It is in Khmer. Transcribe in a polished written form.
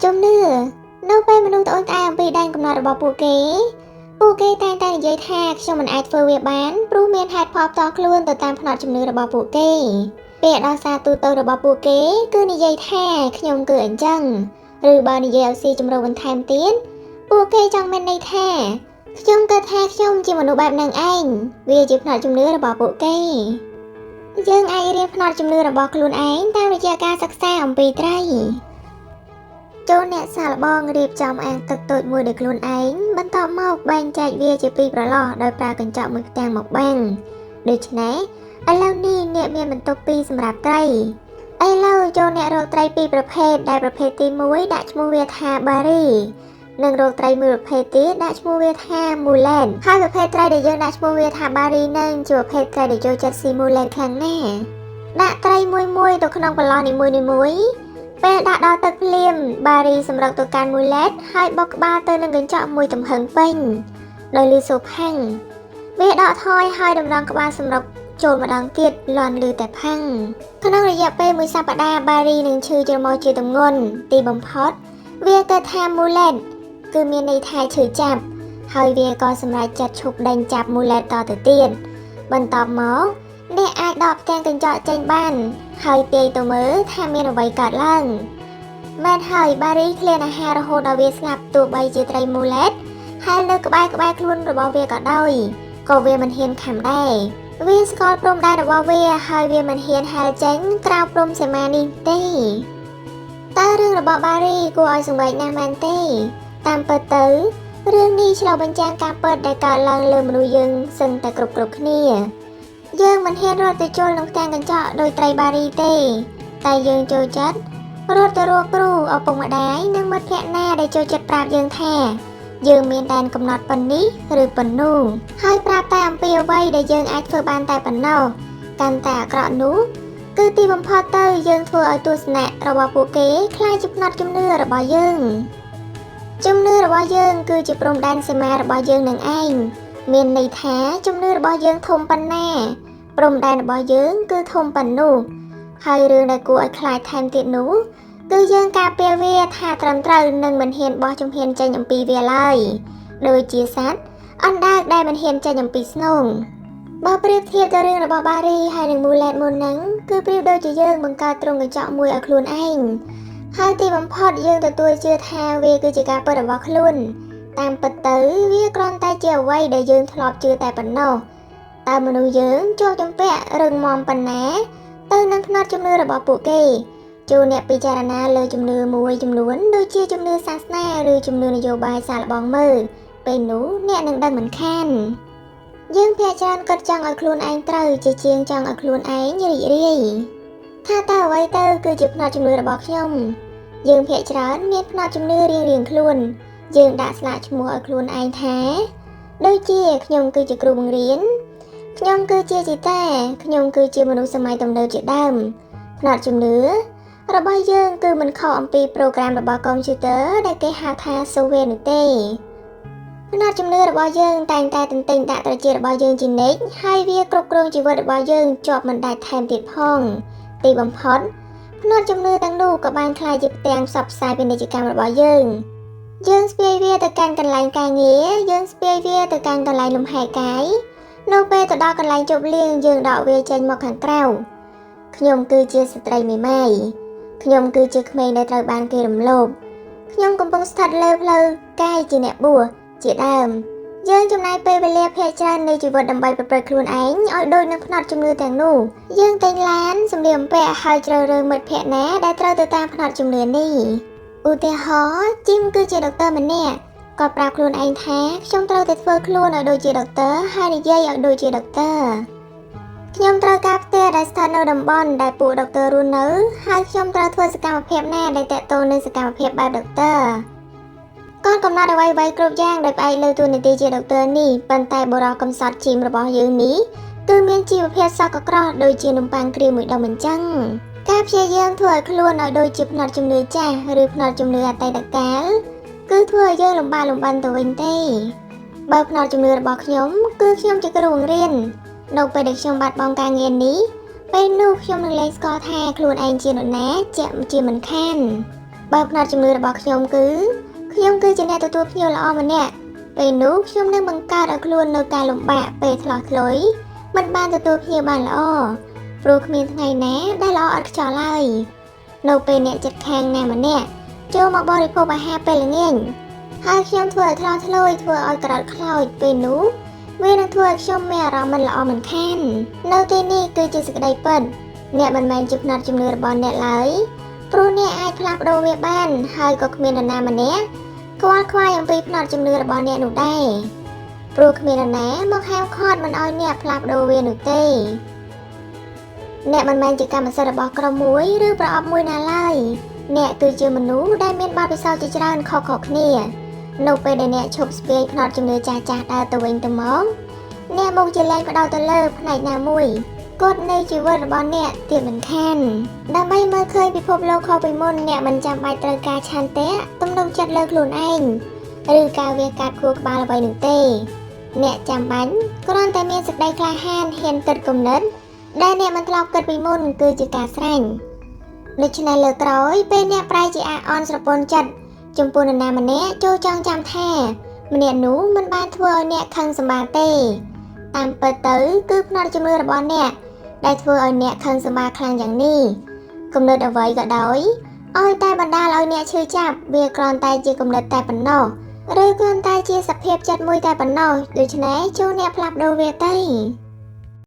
ជំនឿនៅពេលមនុស្សត្អូញត្អែអំពីដែនកំណត់របស់ពួកគេតែងតែនិយាយថាខ្ញុំមិនអាចធ្វើវាបានព្រោះមានហេតុផលផ្ទាល់ខ្លួនទៅតាមផ្នត់ជំនឿរបស់ពួកគេពាក្យដោះសារទូទៅរបស់ពួកគេគឺនិយាយថាខ្ញុំគឺអញ្ចឹងឬបើនិយាយឲ្យស៊ីជម្រៅបន្ថែមទៀតពួកគេចង់មានន័យថាខ្ញុំគិតថាខ្ញុំជាមនុស្សបែបហ្នឹងឯងវាជាផ្នត់ជំនឿរបស់ពួកគេយើងអាចរៀនផ្នត់ជំនឿរបស់ខ្លួនឯងតាមរយៈការសិក្សាអំពីត្រីចូលអ្នកសាឡបងរៀបចំអាងទឹកតូចមួយដោយខ្លួនឯងបន្ទាប់មកបែងចែកវាជាពីរប្រឡោះដោយប្រើកញ្ចក់មួយផ្ទាំងមកបាំងដូច្នេះឥឡូវនេះអ្នកមានបន្ទប់ពីរសម្រាប់ត្រីឥឡូវចូលអ្នករកត្រីពីរប្រភេទដែលប្រភេទទី1ដាក់ឈ្មោះវាថាបារីនិងរកត្រីមួយប្រភេទទៀតដាក់ឈ្មោះវាថាមូឡែនហើយប្រភេទត្រីដែលយើងដាក់ឈ្មោះវាថាបារីនឹងជាប្រភេទត្រីដែលចូលចិត្តស៊ីមូឡែនខ្លាំងណាស់ដាក់ត្រីមួយទៅក្នុងប្រឡោះនីមួយពេលដាក់ដល់ទឹកភ្លាមបារីសម្រុកទៅកាន់មូឡែតហើយបុកក្បាលទៅនឹងកញ្ចក់មួយទំហឹងពេញដោយលឺសូរផាំងវាដកថយហើយតម្រង់ក្បាលសម្រុកចូលម្ដងទៀតលាន់លឺតែផាំងក្នុងរយៈពេលមួយសប្តាហ៍បារីនឹងឈឺច្រមុះជាទម្ងន់ទីបំផុតវាក៏ថាមូឡែតគឺមានន័យថាឈឺចាប់ហើយវាក៏សម្រេចចាត់ឈប់ដេញចាប់មូឡែតតទៅទៀតបន្ទាប់មកអ្នកអាចដកផ្ទាំងកញ្ចក់ចេញបានហើយទាយទៅមើលថាមានអ្វីកើតឡើងមែនហើយបារីឃ្លានអាហាររហូតដល់វាស្លាប់ទោះបីជាត្រីមូឡែតហើយនៅក្បែរខ្លួនរបស់វាក៏ដោយក៏វាមិនហ៊ានខំដែរវាស្គាល់ព្រំដែនរបស់វាហើយវាមិនហ៊ានហែលចេញក្រៅព្រំសីមានេះទេតើរឿងរបស់បារីគួរឲ្យសង្វេគណាស់មែនទេតាមពិតទៅរឿងនេះឆ្លុះបញ្ចាំងការពិតដែលកើតឡើងលើមនុស្សយើងសឹងតែគ្រប់គ្នាយើងមិនហ៊ានរត់ទៅជល់នឹងផ្ទាំងកញ្ចក់ដោយត្រីបារីទេតែយើងចូលចិត្តរត់ទៅរកគ្រូឪពុកម្ដាយនិងមិត្តភក្តិណាដែលចូលចិត្តប្រាប់យើងថាយើងមានដែនកំណត់ប៉ុណ្នេះឬប៉ុណ្នោះហើយប្រាប់តែអំពីអ្វីដែលយើងអាចធ្វើបានតែប៉ុណ្ណោះកាន់តែអាក្រក់នោះគឺទីបំផុតទៅយើងធ្វើឲ្យទស្សនៈរបស់ពួកគេคล้ายជាផ្នត់ជំនឿរបស់យើងជំនឿរបស់យើងគឺជាព្រំដែនសីមារបស់យើងនឹងឯងមានន័យថាជំនឿរបស់យើងធំប៉ុណ្ណាព្រំដែនរបស់យើងគឺធំប៉ុណ្នោះហើយរឿងដែលគួរឲ្យខ្លាចថែមទៀតនោះគឺយើងការពារវាថាត្រឹមត្រូវនិងមិនហ៊ានបោះជំហានចេញអំពីវាឡើយដូចជាសត្វអណ្ដើកដែលមិនហ៊ានចេញអំពីស្នូងបើប្រៀបធៀបទៅរឿងរបស់បារីហើយនឹងមូឡែតមុនហ្នឹងគឺប្រៀបដូចជាយើងបង្កើតទ្រង់កញ្ចក់មួយឲ្យខ្លួនឯងហើយទីបំផុតយើងទទួលជឿថាវាគឺជាការពិតរបស់ខ្លួនតាមពិតទៅវាគ្រាន់តែជាអ្វីដែលយើងធ្លាប់ជឿតែប៉ុណ្ណោះតើមនុស្សយើងចូលជំពាក់រឹងមាំប៉ុណ្ណាទៅនឹងផ្នត់ជំនឿរបស់ពួកគេចូលអ្នកពិចារណាលើជំនឿមួយចំនួនដូចជាជំនឿសាសនាឬជំនឿនយោបាយសាកល្បងមើលពេលនោះអ្នកនឹងដឹងមិនខានយើងភាគច្រើនគិតចង់ឲ្យខ្លួនឯងត្រូវជាជាងចង់ឲ្យខ្លួនឯងរីករាយថាតើអ្វីទៅគឺជាផ្នត់ជំនឿរបស់ខ្ញុំយើងភាគច្រើនមានផ្នត់ជំនឿរៀងៗខ្លួនយើងដាក់ស្លាកឈ្មោះឲ្យខ្លួនឯងថាដូចជាខ្ញុំគឺជាគ្រូបង្រៀនខ្ញុំគឺជាជីតាខ្ញុំគឺជាមនុស្សសម័យទំនើបជាដើមផ្នត់ជំនឿរបស់យើងគឺមិនខុសអំពីប្រូក្រាមរបស់កុំព្យូទ័រដែលគេហៅថា software នោះទេផ្នត់ជំនឿរបស់យើងតែងតែទន្ទេញដាក់ត្រចៀករបស់យើងជានិច្ចហើយវាគ្រប់គ្រងជីវិតរបស់យើងជាប់មិនដាច់ថែមទៀតផងទីបំផុតផ្នត់ជំនឿទាំងនោះក៏បានក្លាយជាផ្ទាំងផ្សព្វផ្សាយពាណិជ្ជកម្មរបស់យើងស្ពាយវាទៅកាន់កន្លែងការងារយើងស្ពាយវាទៅកាន់កន្លែងលំហែកាយនៅពេលទៅដល់កន្លែងជប់លៀងយើងដកវាចេញមកខាងក្រៅខ្ញុំគឺជាស្ត្រីមេម៉ាយខ្ញុំគឺជាក្មេងដែលត្រូវបានគេរំលោភខ្ញុំកំពុងស្ថិតលើផ្លូវកាយជាអ្នកបួសជាដើមយើងចំណាយពេលវេលាភាគច្រើននៃជីវិតដើម្បីប្រព្រឹត្តខ្លួនឯងឲ្យដូចនឹងផ្នត់ជំនឿទាំងនោះយើងតែងឡានសម្លៀកបំពាក់ហើយជ្រើសរើសមិត្តភក្តិណាដែលត្រូវទៅតាមផ្នត់ជំនឿនេះឧទាហរណ៍ជីមគឺជាដុកទ័រម្នាក់គាត់ប្រាប់ខ្លួនឯងថាខ្ញុំត្រូវតែធ្វើខ្លួនឲ្យដូចជាដុកទ័រហើយនិយាយឲ្យដូចជាដុកទ័រខ្ញុំត្រូវការផ្ទះដែលស្ថិតនៅតំបន់ដែលពួកដុកទ័ររស់នៅហើយខ្ញុំត្រូវធ្វើសកម្មភាពណាដែលទាក់ទងនឹងសកម្មភាពបែបដុកទ័រគាត់កំណត់អ្វីៗគ្រប់យ៉ាងដោយផ្អែកលើតួនាទីជាដុកទ័រនេះប៉ុន្តែបុរសកំសត់ជីមរបស់យើងនេះគឺមានជីវភាពសក្តិក្រោះដូចជានំប៉័ងគ្រាមួយដុំអញ្ចឹងការព្យាយាមធ្វើឲ្យខ្លួនឲ្យដូចជាផ្នត់ជំនឿចាស់ឬផ្នត់ជំនឿអតីតកាលគឺធ្វើឲ្យយើងលំបាកលំបិនទៅវិញទេបើផ្នត់ជំនឿរបស់ខ្ញុំគឺខ្ញុំជាគ្រូបង្រៀននៅពេលដែលខ្ញុំបាត់បង់ការងារនេះពេលនោះខ្ញុំនឹងលែងស្គាល់ថាខ្លួនឯងជានរណាជាមិនខាន បើផ្នត់ជំនឿរបស់ខ្ញុំគឺជាអ្នកទទួលភ្ញៀវល្អម្នាក់ពេលនោះខ្ញុំនឹងបង្កើតឲ្យខ្លួននៅការលំបាកពេលឆ្លោះឆ្លុយមិនបានទទួលភ្ញៀវបានល្អព្រោះគ្មានថ្ងៃណាដែលល្អឥតខ្ចោះឡើយនៅពេលអ្នកចិត្តខាងណាម្នាក់ចូលមកបរិភោគអាហារពេលល្ងាចហើយខ្ញុំធ្វើឲ្យឆ្លោះឆ្លុយធ្វើឲ្យក្រោតខ្លោចពេលនោះវានឹងធ្វើឲ្យខ្ញុំមានអារម្មណ៍មិនល្អមិនខាននៅទីនេះគឺជាសេចក្តីពិតអ្នកមិនមែនជាផ្នត់ជំនឿរបស់អ្នកឡើយព្រោះអ្នកអាចផ្លាស់ប្ដូរវាបានហើយក៏គ្មាននរណាម្នាក់ខ្វល់ខ្វាយអំពីផ្នត់ជំនឿរបស់អ្នកនោះដែរព្រោះគ្មាននរណាមកហាមឃាត់មិនឲ្យអ្នកផ្លាស់ប្ដូរវានោះទេអ្នកមិនមែនជាកម្មសិទ្ធិរបស់ក្រុមមួយឬប្រអប់មួយណាឡើយអ្នកគឺជាមនុស្សដែលមានបទពិសោធន៍ជាច្រើនខុសៗគ្នានៅពេលដែលអ្នកឈប់ស្ពាយផ្នត់ជំនឿចាស់ៗដើរទៅវិញទៅមកអ្នកមកជាលែងផ្ដោតទៅលើផ្នែកណាមួយគត់នៃជីវិតរបស់អ្នកទៀតមិនខានដើម្បីមើលឃើញពិភពលោកខុសពីមុនអ្នកមិនចាំបាច់ត្រូវការឆន្ទៈទំនុកចិត្តលើខ្លួនឯងឬការវាកាត់ខួរក្បាលអ្វីនោះទេអ្នកចាំបាច់គ្រាន់តែមានសេចក្តីក្លាហានហ៊ានគិតគំនិតដែលអ្នកមិនធ្លាប់គិតពីមុនគឺជាការស្រេញដូច្នេះលើក្រោយពេលអ្នកប្រែជាអាអន់ស្រពន់ចិត្តចំពោះនរណាម្នាក់ចូលចង់ចាំថាម្នាក់នោះមិនបានធ្វើឲ្យអ្នកខឹងសម្បាទេតាមពិតទៅគឺផ្នត់ជំនឿរបស់អ្នកដែលធ្វើឲ្យអ្នកខឹងសម្បាខ្លាំងយ៉ាងនេះគំនិតអ្វីក៏ដោយឲ្យតែបណ្ដាលឲ្យអ្នកឈឺចាប់វាគ្រាន់តែជាគំនិតតែប៉ុណ្ណោះឬគ្រាន់តែជាសភាពចិត្តមួយតែប៉ុណ្ណោះដូច្នេះចូលអ្នកផ្លាស់ប្ដូរវាទៅ